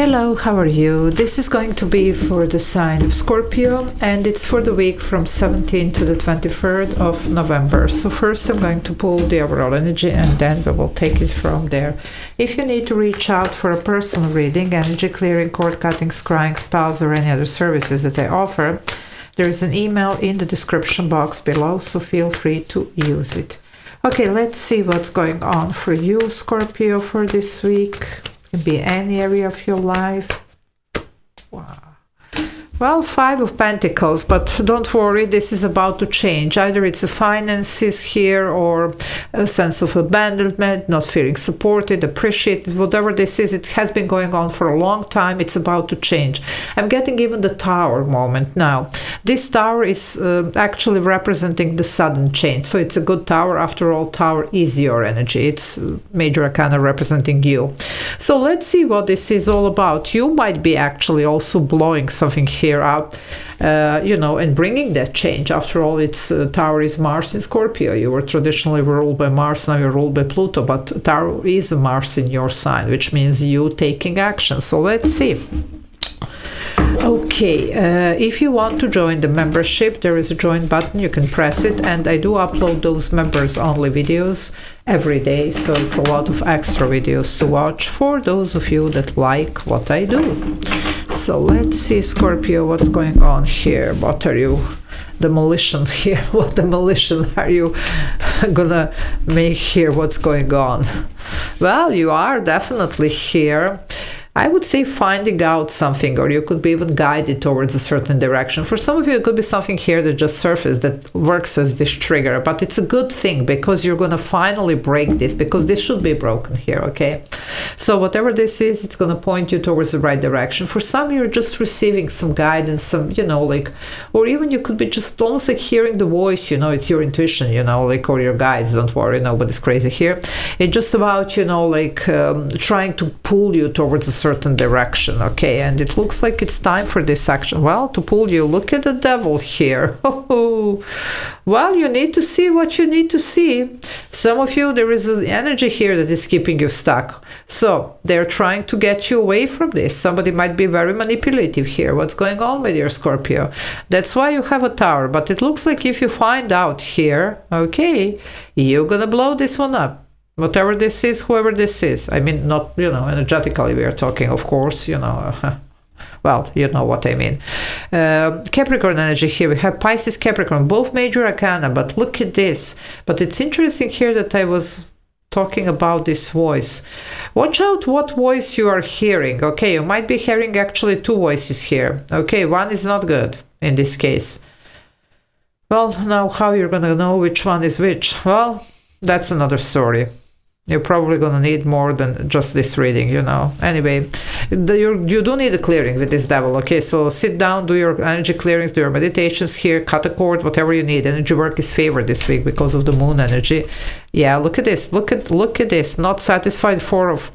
Hello, how are you? This is going to be for the sign of Scorpio, and it's for the week from 17th to the 23rd of November. So first I'm going to pull the overall energy and then we will take it from there. If you need to reach out for a personal reading, energy clearing, cord cutting, scrying, spells, or any other services that I offer, there is an email in the description box below, so feel free to use it. Okay, let's see what's going on for you, Scorpio, for this week. Can be any area of your life. Wow. Well, 5 of Pentacles, but don't worry, this is about to change. Either it's the finances here or a sense of abandonment, not feeling supported, appreciated, whatever this is. It has been going on for a long time. It's about to change. I'm getting even the Tower moment now. This Tower is actually representing the sudden change. So it's a good Tower. After all, Tower is your energy. It's Major Arcana representing you. So let's see what this is all about. You might be actually also blowing something here out, and bringing that change. After all, it's Tower is Mars in Scorpio. You were traditionally ruled by Mars, now you're ruled by Pluto, but Tower is Mars in your sign, which means you taking action. So let's see. Okay, if you want to join the membership, there is a join button, you can press it, and I do upload those members only videos every day, so it's a lot of extra videos to watch for those of you that like what I do. So let's see, Scorpio, what's going on here. What are you demolition here? What demolition are you gonna make here? What's going on? Well, you are definitely here, I would say, finding out something, or you could be even guided towards a certain direction. For some of you, it could be something here that just surfaced that works as this trigger, but it's a good thing because you're going to finally break this, because this should be broken here, okay? So whatever this is, it's going to point you towards the right direction. For some, you're just receiving some guidance, some, or even you could be just almost like hearing the voice, it's your intuition, or your guides. Don't worry, nobody's crazy here. It's just about, trying to pull you towards a certain direction, okay? And it looks like it's time for this action. Well, to pull you, look at the devil here. Oh, well, you need to see what you need to see. Some of you, there is an energy here that is keeping you stuck. So they're trying to get you away from this. Somebody might be very manipulative here. What's going on with your Scorpio? That's why you have a Tower. But it looks like if you find out here, okay, you're gonna blow this one up. Whatever this is, whoever this is. I mean, not, energetically we are talking, of course, well, you know what I mean. Capricorn energy here. We have Pisces, Capricorn, both major arcana, but look at this. But it's interesting here that I was talking about this voice. Watch out what voice you are hearing, okay? You might be hearing actually 2 voices here, okay? One is not good in this case. Well, now how you're gonna know which one is which? Well, that's another story. You're probably going to need more than just this reading, Anyway, you do need a clearing with this devil, okay? So sit down, do your energy clearings, do your meditations here, cut a cord, whatever you need. Energy work is favored this week because of the moon energy. Yeah, look at this. Look at this. Not satisfied. Four of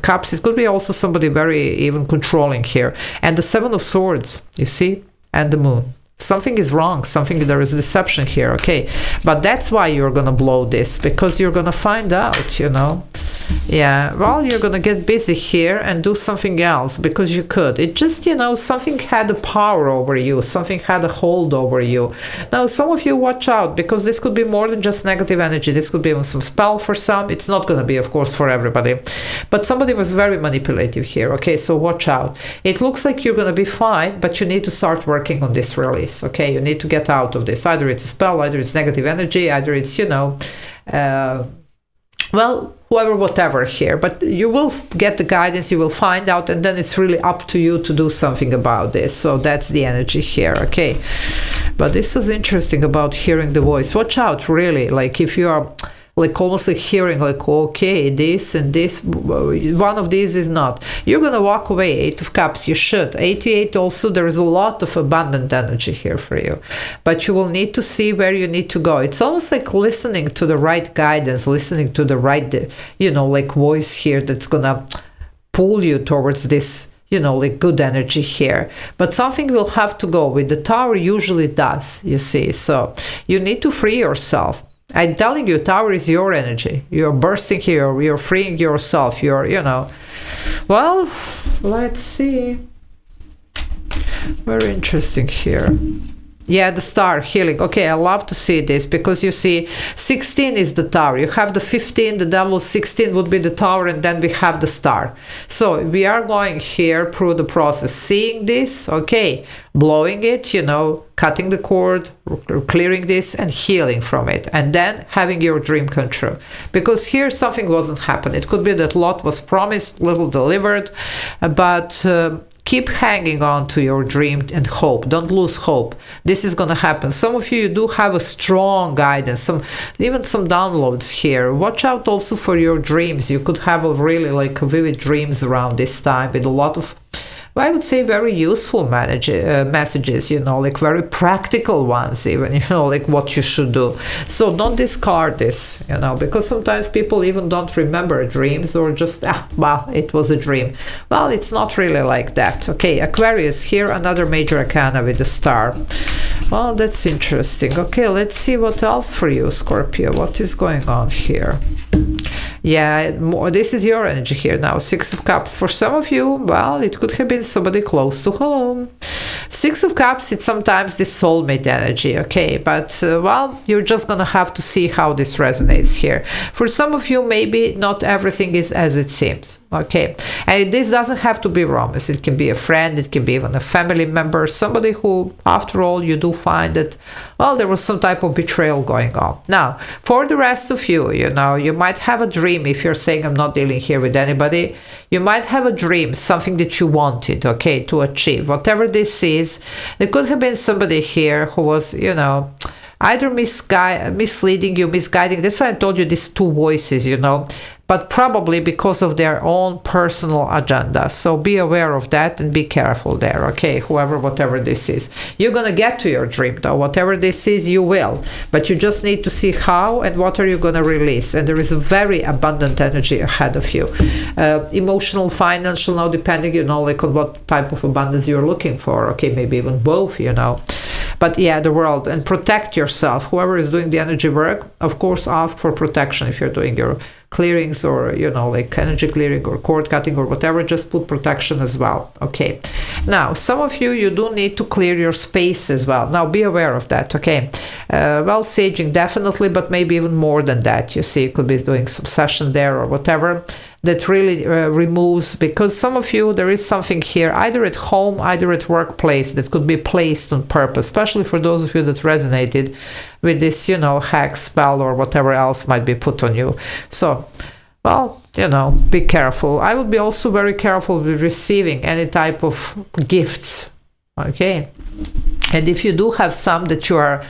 cups. It could be also somebody very even controlling here. And the 7 of swords, you see? And the moon. Something is wrong, there is deception here, okay? But that's why you're gonna blow this, because you're gonna find out, Yeah, well, you're gonna get busy here and do something else, because you could. It just, something had a power over you, something had a hold over you. Now, some of you watch out, because this could be more than just negative energy. This could be even some spell for some. It's not gonna be, of course, for everybody. But somebody was very manipulative here, okay? So watch out. It looks like you're gonna be fine, but you need to start working on this release. Okay, you need to get out of this. Either it's a spell, either it's negative energy, either it's, well, whatever here. But you will get the guidance, you will find out, and then it's really up to you to do something about this. So that's the energy here, okay? But this was interesting about hearing the voice. Watch out, really. Like if you are almost like hearing okay, this and this, one of these is not. You're gonna walk away. 8 of Cups, you should. 88 also, there is a lot of abundant energy here for you. But you will need to see where you need to go. It's almost like listening to the right guidance, listening to the right, voice here that's gonna pull you towards this, good energy here. But something will have to go. With the Tower usually does, you see. So you need to free yourself. I'm telling you, Tower is your energy. You're bursting here. You're freeing yourself. You're, you know. Well, let's see. Very interesting here. Yeah, the star, healing. Okay, I love to see this because you see 16 is the tower. You have the 15, the devil, 16 would be the tower, and then we have the star. So we are going here through the process, seeing this, okay, blowing it, you know, cutting the cord, clearing this and healing from it, and then having your dream come true. Because here something wasn't happening. It could be that lot was promised, little delivered, but keep hanging on to your dream and hope. Don't lose hope. This is going to happen. Some of you do have a strong guidance, even some downloads here. Watch out also for your dreams. You could have a really like vivid dreams around this time with a lot of, I would say, very useful messages, you know, like very practical ones even, you know, like what you should do. So don't discard this, you know, because sometimes people even don't remember dreams or just, well, it was a dream. Well, it's not really like that. Okay, Aquarius, here another major arcana with the star. Well, that's interesting. Okay, let's see what else for you, Scorpio. What is going on here? Yeah, this is your energy here now. 6 of Cups. For some of you, well, it could have been somebody close to home. 6 of Cups, it's sometimes the soulmate energy, okay? But, well, you're just gonna have to see how this resonates here. For some of you, maybe not everything is as it seems. Okay, and this doesn't have to be romance. It can be a friend, it can be even a family member, somebody who, after all, you do find that, well, there was some type of betrayal going on. Now, for the rest of you, you know, you might have a dream. If you're saying I'm not dealing here with anybody, you might have a dream, something that you wanted, okay, to achieve. Whatever this is, there could have been somebody here who was, you know, either misleading you, misguiding. That's why I told you these two voices, you know, but probably because of their own personal agenda. So be aware of that and be careful there, okay? Whatever this is. You're gonna get to your dream though. Whatever this is, you will. But you just need to see how and what are you gonna release. And there is a very abundant energy ahead of you. Emotional, financial, now depending, you know, like on what type of abundance you're looking for. Okay, maybe even both, you know. But yeah, the world. And protect yourself. Whoever is doing the energy work, of course, ask for protection if you're doing your clearings or, you know, like energy clearing or cord cutting or whatever. Just put protection as well. Okay, now some of you do need to clear your space as well. Now be aware of that. Okay, well, saging definitely, but maybe even more than that. You see, you could be doing some session there or whatever that really removes, because some of you, there is something here either at home, either at workplace, that could be placed on purpose, especially for those of you that resonated with this, you know, hack, spell or whatever else might be put on you. So, well, you know, be careful. I would be also very careful with receiving any type of gifts, okay? And if you do have some that you are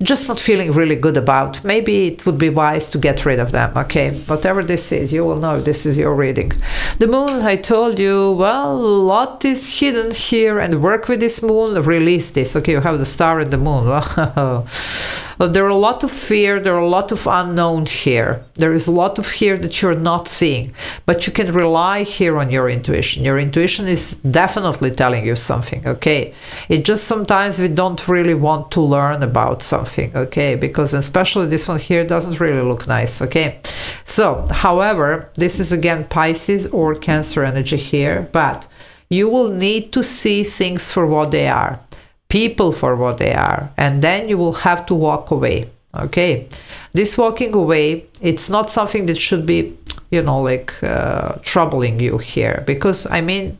just not feeling really good about, maybe it would be wise to get rid of them, okay? Whatever this is, you will know this is your reading. The moon, I told you, well, a lot is hidden here, and work with this moon, release this. Okay, you have the star and the moon. There are a lot of fear, there are a lot of unknown here. There is a lot of here that you're not seeing, but you can rely here on your intuition. Your intuition is definitely telling you something, okay? It just sometimes we don't really want to learn about something, okay? Because especially this one here doesn't really look nice, okay? So, however, this is again Pisces or Cancer energy here, but you will need to see things for what they are. People for what they are, and then you will have to walk away, okay? This walking away, it's not something that should be, you know, like troubling you here, because I mean,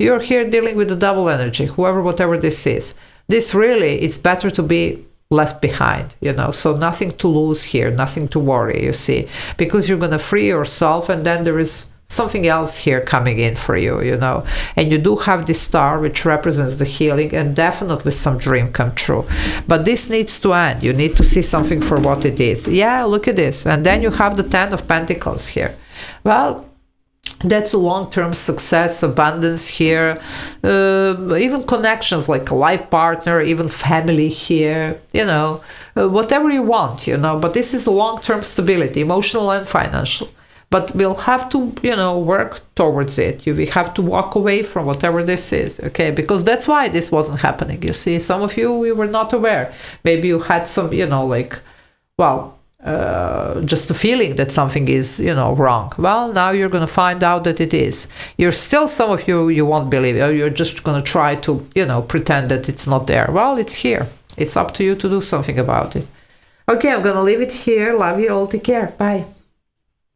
you're here dealing with the double energy, whatever this is. This really, it's better to be left behind, you know, so nothing to lose here, nothing to worry, you see, because you're gonna free yourself, and then there is something else here coming in for you, you know, and you do have this star which represents the healing and definitely some dream come true, but this needs to end. You need to see something for what it is. Yeah, look at this. And then you have the 10 of Pentacles here. Well, that's a long-term success, abundance here, even connections like a life partner, even family here, you know, whatever you want, you know, but this is a long-term stability, emotional and financial. But we'll have to, you know, work towards it. We have to walk away from whatever this is, okay? Because that's why this wasn't happening. You see, some of you, we were not aware. Maybe you had some, you know, like, well, just a feeling that something is, you know, wrong. Well, now you're going to find out that it is. You're still, some of you won't believe it, or you're just going to try to, you know, pretend that it's not there. Well, it's here. It's up to you to do something about it. Okay, I'm going to leave it here. Love you all. Take care. Bye.